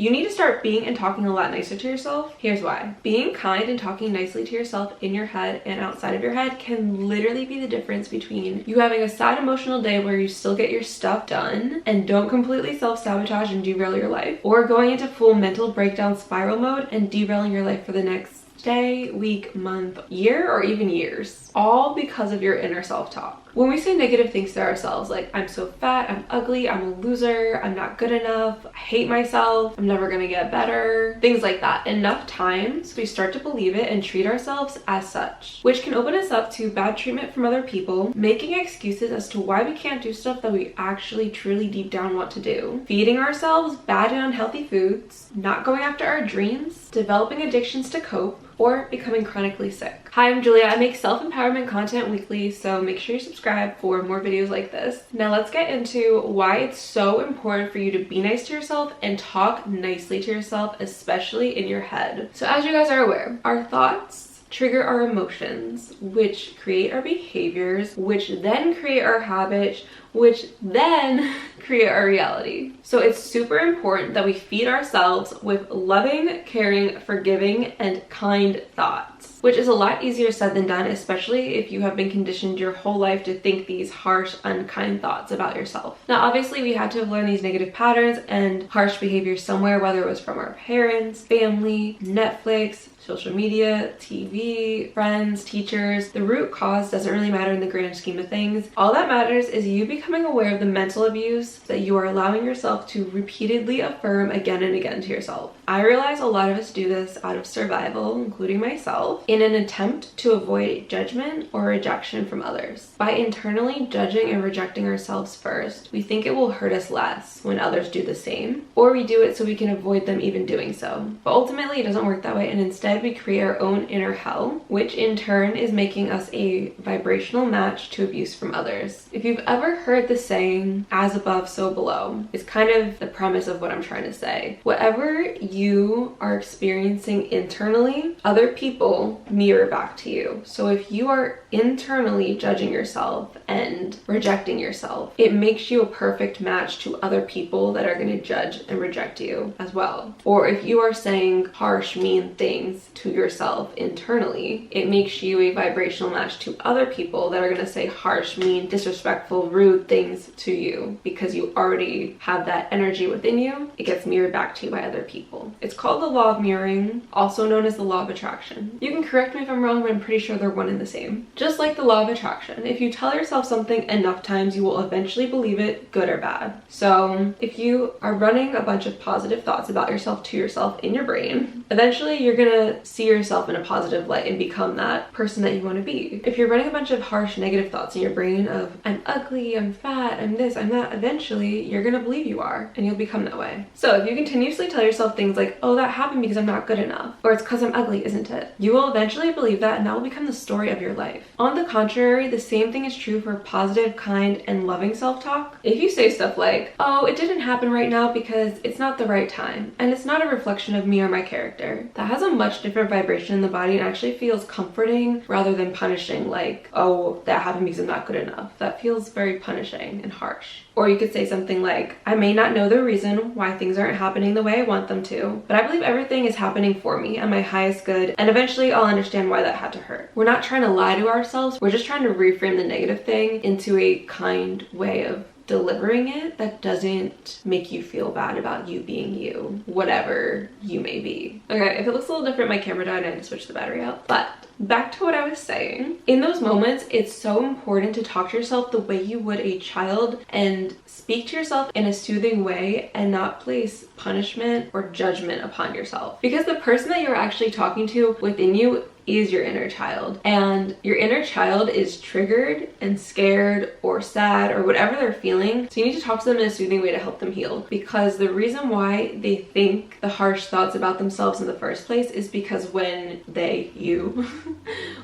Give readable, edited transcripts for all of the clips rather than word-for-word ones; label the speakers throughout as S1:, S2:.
S1: You need to start being and talking a lot nicer to yourself. Here's why. Being kind and talking nicely to yourself in your head and outside of your head can literally be the difference between you having a sad emotional day where you still get your stuff done and don't completely self-sabotage and derail your life, or going into full mental breakdown spiral mode and derailing your life for the next day, week, month, year, or even years, all because of your inner self-talk. When we say negative things to ourselves, like I'm so fat, I'm ugly, I'm a loser, I'm not good enough, I hate myself, I'm never gonna get better, things like that, enough times we start to believe it and treat ourselves as such, which can open us up to bad treatment from other people, making excuses as to why we can't do stuff that we actually truly deep down want to do, feeding ourselves bad and unhealthy foods, not going after our dreams, developing addictions to cope, or becoming chronically sick. Hi, I'm Julia. I make self-empowerment content weekly, so make sure you subscribe for more videos like this. Now let's get into why it's so important for you to be nice to yourself and talk nicely to yourself, especially in your head. So as you guys are aware, our thoughts trigger our emotions, which create our behaviors, which then create our habits, which then create our reality. So it's super important that we feed ourselves with loving, caring, forgiving, and kind thoughts, which is a lot easier said than done, especially if you have been conditioned your whole life to think these harsh, unkind thoughts about yourself. Now, obviously, we had to have learned these negative patterns and harsh behaviors somewhere, whether it was from our parents, family, Netflix, social media, TV, friends, teachers. The root cause doesn't really matter in the grand scheme of things. All that matters is you becoming aware of the mental abuse that you are allowing yourself to repeatedly affirm again and again to yourself. I realize a lot of us do this out of survival, including myself, in an attempt to avoid judgment or rejection from others. By internally judging and rejecting ourselves first, we think it will hurt us less when others do the same, or we do it so we can avoid them even doing so. But ultimately, it doesn't work that way, and instead we create our own inner hell, which in turn is making us a vibrational match to abuse from others. If you've ever heard the saying, as above, so below, it's kind of the premise of what I'm trying to say. Whatever you are experiencing internally, other people mirror back to you. So if you are internally judging yourself and rejecting yourself, it makes you a perfect match to other people that are going to judge and reject you as well. Or if you are saying harsh, mean things to yourself internally, it makes you a vibrational match to other people that are going to say harsh, mean, disrespectful, rude things to you because you already have that energy within you. It gets mirrored back to you by other people. It's called the law of mirroring, also known as the law of attraction. You can correct me if I'm wrong, but I'm pretty sure they're one and the same. Just like the law of attraction, if you tell yourself something enough times, you will eventually believe it, good or bad. So if you are running a bunch of positive thoughts about yourself to yourself in your brain, eventually you're gonna see yourself in a positive light and become that person that you want to be. If you're running a bunch of harsh negative thoughts in your brain of I'm ugly, I'm fat, I'm this, I'm that, eventually you're gonna believe you are and you'll become that way. So if you continuously tell yourself things like, oh, that happened because I'm not good enough, or it's because I'm ugly, isn't it? You will eventually believe that, and that will become the story of your life. On the contrary, the same thing is true for positive, kind, and loving self-talk. If you say stuff like, oh, it didn't happen right now because it's not the right time, and it's not a reflection of me or my character, that has a much different vibration in the body and actually feels comforting rather than punishing, like, oh, that happened because I'm not good enough. That feels very punishing and harsh. Or you could say something like, I may not know the reason why things aren't happening the way I want them to, but I believe everything is happening for me and my highest good, and eventually I'll understand why that had to hurt. We're not trying to lie to ourselves, we're just trying to reframe the negative thing into a kind way of delivering it that doesn't make you feel bad about you being you, whatever you may be. Okay, if it looks a little different, my camera died and I had to switch the battery out. But back to what I was saying. In those moments, it's so important to talk to yourself the way you would a child and speak to yourself in a soothing way and not place punishment or judgment upon yourself. Because the person that you're actually talking to within you is your inner child, and your inner child is triggered and scared or sad or whatever they're feeling. So you need to talk to them in a soothing way to help them heal, because the reason why they think the harsh thoughts about themselves in the first place is because when you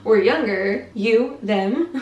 S1: were younger, them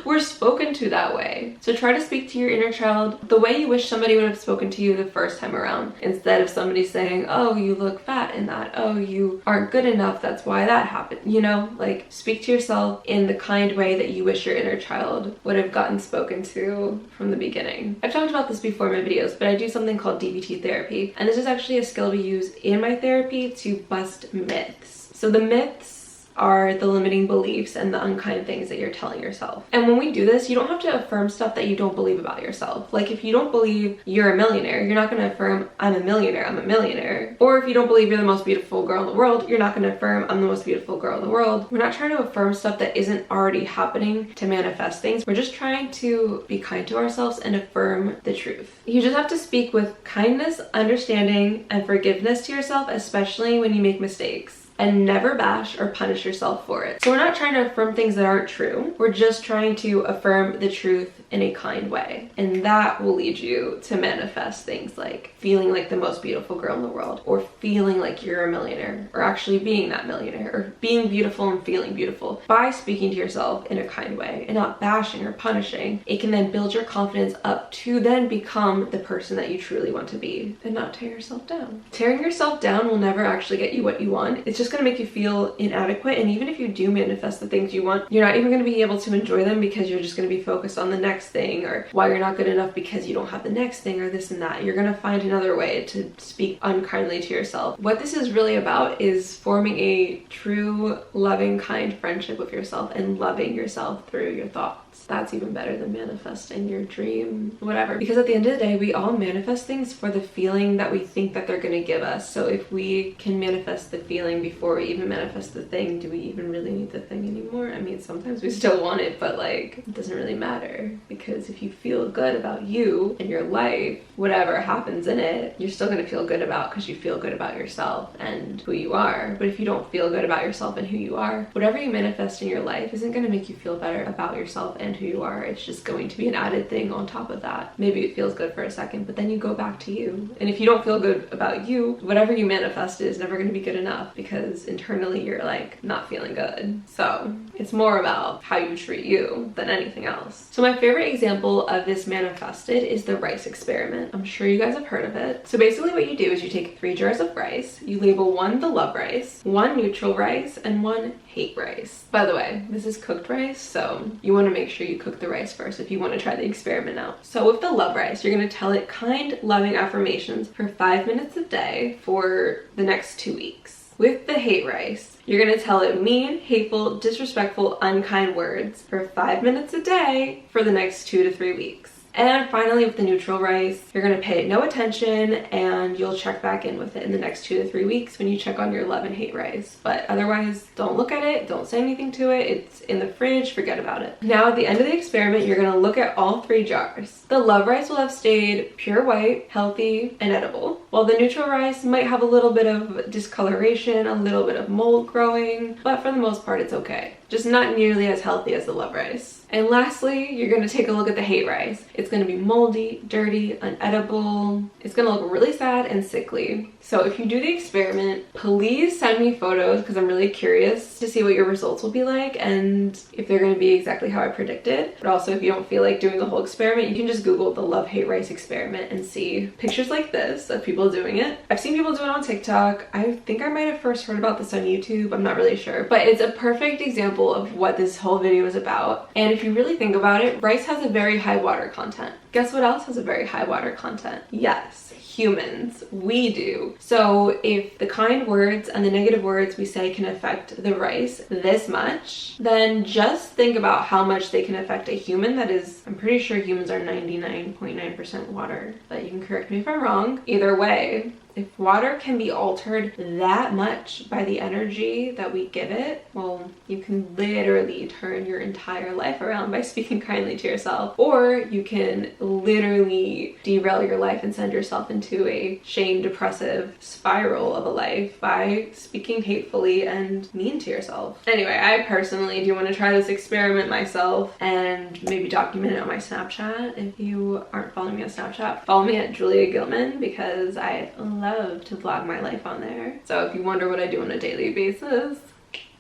S1: We're spoken to that way. So try to speak to your inner child the way you wish somebody would have spoken to you the first time around, instead of somebody saying, oh, you look fat in that, oh, you aren't good enough, that's why that happened. You know, like, speak to yourself in the kind way that you wish your inner child would have gotten spoken to from the beginning. I've talked about this before in my videos, but I do something called DBT therapy, and this is actually a skill we use in my therapy to bust myths. So the myths are the limiting beliefs and the unkind things that you're telling yourself. And when we do this, you don't have to affirm stuff that you don't believe about yourself. Like, if you don't believe you're a millionaire, you're not going to affirm, I'm a millionaire, I'm a millionaire. Or if you don't believe you're the most beautiful girl in the world, you're not going to affirm, I'm the most beautiful girl in the world. We're not trying to affirm stuff that isn't already happening to manifest things. We're just trying to be kind to ourselves and affirm the truth. You just have to speak with kindness, understanding, and forgiveness to yourself, especially when you make mistakes. And never bash or punish yourself for it. So we're not trying to affirm things that aren't true. We're just trying to affirm the truth in a kind way. And that will lead you to manifest things like feeling like the most beautiful girl in the world, or feeling like you're a millionaire, or actually being that millionaire, or being beautiful and feeling beautiful. By speaking to yourself in a kind way and not bashing or punishing, it can then build your confidence up to then become the person that you truly want to be, and not tear yourself down. Tearing yourself down will never actually get you what you want. It's just going to make you feel inadequate, and even if you do manifest the things you want, you're not even going to be able to enjoy them because you're just going to be focused on the next thing, or why you're not good enough because you don't have the next thing, or this and that. You're going to find another way to speak unkindly to yourself. What this is really about is forming a true, loving, kind friendship with yourself and loving yourself through your thoughts. That's even better than manifesting your dream, whatever. Because at the end of the day, we all manifest things for the feeling that we think that they're going to give us. So if we can manifest the feeling before we even manifest the thing, do we even really need the thing anymore? I mean, sometimes we still want it, but like, it doesn't really matter, because if you feel good about you and your life, whatever happens in it, you're still going to feel good about, because you feel good about yourself and who you are. But if you don't feel good about yourself and who you are, whatever you manifest in your life isn't going to make you feel better about yourself and who you are. It's just going to be an added thing on top of that. Maybe it feels good for a second, but then you go back to you. And if you don't feel good about you, whatever you manifested is never going to be good enough, because internally you're like not feeling good. So it's more about how you treat you than anything else. So my favorite example of this manifested is the rice experiment. I'm sure you guys have heard of it. So basically what you do is you take 3 jars of rice, you label 1 the love rice, 1 neutral rice, and 1 hate rice. By the way, this is cooked rice, so you want to make sure you cook the rice first if you want to try the experiment out. So with the love rice, you're going to tell it kind, loving affirmations for 5 minutes a day for the next 2 weeks. With the hate rice, you're going to tell it mean, hateful, disrespectful, unkind words for 5 minutes a day for the next 2 to 3 weeks. And finally, with the neutral rice, you're going to pay it no attention, and you'll check back in with it in the next 2 to 3 weeks when you check on your love and hate rice. But otherwise, don't look at it, don't say anything to it, it's in the fridge, forget about it. Now at the end of the experiment, you're going to look at all 3 jars. The love rice will have stayed pure white, healthy, and edible, while the neutral rice might have a little bit of discoloration, a little bit of mold growing, but for the most part it's okay. Just not nearly as healthy as the love rice. And lastly, you're going to take a look at the hate rice. It's going to be moldy, dirty, unedible. It's going to look really sad and sickly. So if you do the experiment, please send me photos, because I'm really curious to see what your results will be like and if they're going to be exactly how I predicted. But also, if you don't feel like doing the whole experiment, you can just Google the love-hate rice experiment and see pictures like this of people doing it. I've seen people do it on TikTok. I think I might have first heard about this on YouTube. I'm not really sure. But it's a perfect example of what this whole video is about. And if you really think about it, rice has a very high water content. Guess what else has a very high water content? Yes, humans. We do. So if the kind words and the negative words we say can affect the rice this much, then just think about how much they can affect a human that is, I'm pretty sure humans are 99.9% water, but you can correct me if I'm wrong. Either way, if water can be altered that much by the energy that we give it, well, you can literally turn your entire life around by speaking kindly to yourself. Or you can literally derail your life and send yourself into a shame, depressive spiral of a life by speaking hatefully and mean to yourself. Anyway, I personally do want to try this experiment myself and maybe document it on my Snapchat. If you aren't following me on Snapchat, follow me at JuliaGilman, because I love to vlog my life on there. So if you wonder what I do on a daily basis,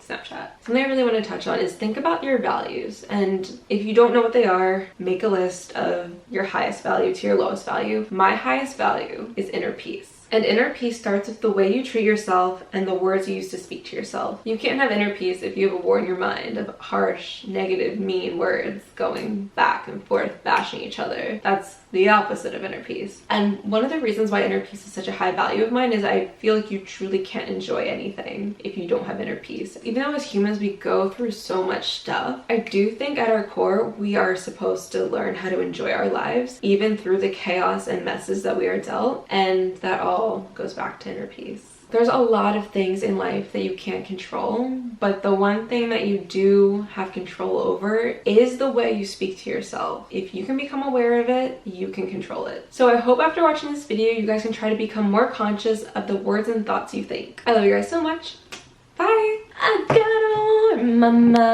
S1: Snapchat. Something I really want to touch on is think about your values. And if you don't know what they are, make a list of your highest value to your lowest value. My highest value is inner peace. And inner peace starts with the way you treat yourself and the words you use to speak to yourself. You can't have inner peace if you have a war in your mind of harsh, negative, mean words going back and forth, bashing each other. That's the opposite of inner peace. And one of the reasons why inner peace is such a high value of mine is I feel like you truly can't enjoy anything if you don't have inner peace. Even though as humans we go through so much stuff, I do think at our core we are supposed to learn how to enjoy our lives, even through the chaos and messes that we are dealt, and that all goes back to inner peace. There's a lot of things in life that you can't control, but the one thing that you do have control over is the way you speak to yourself. If you can become aware of it, you can control it. So I hope after watching this video, you guys can try to become more conscious of the words and thoughts you think. I love you guys so much. Bye. I got on my mind.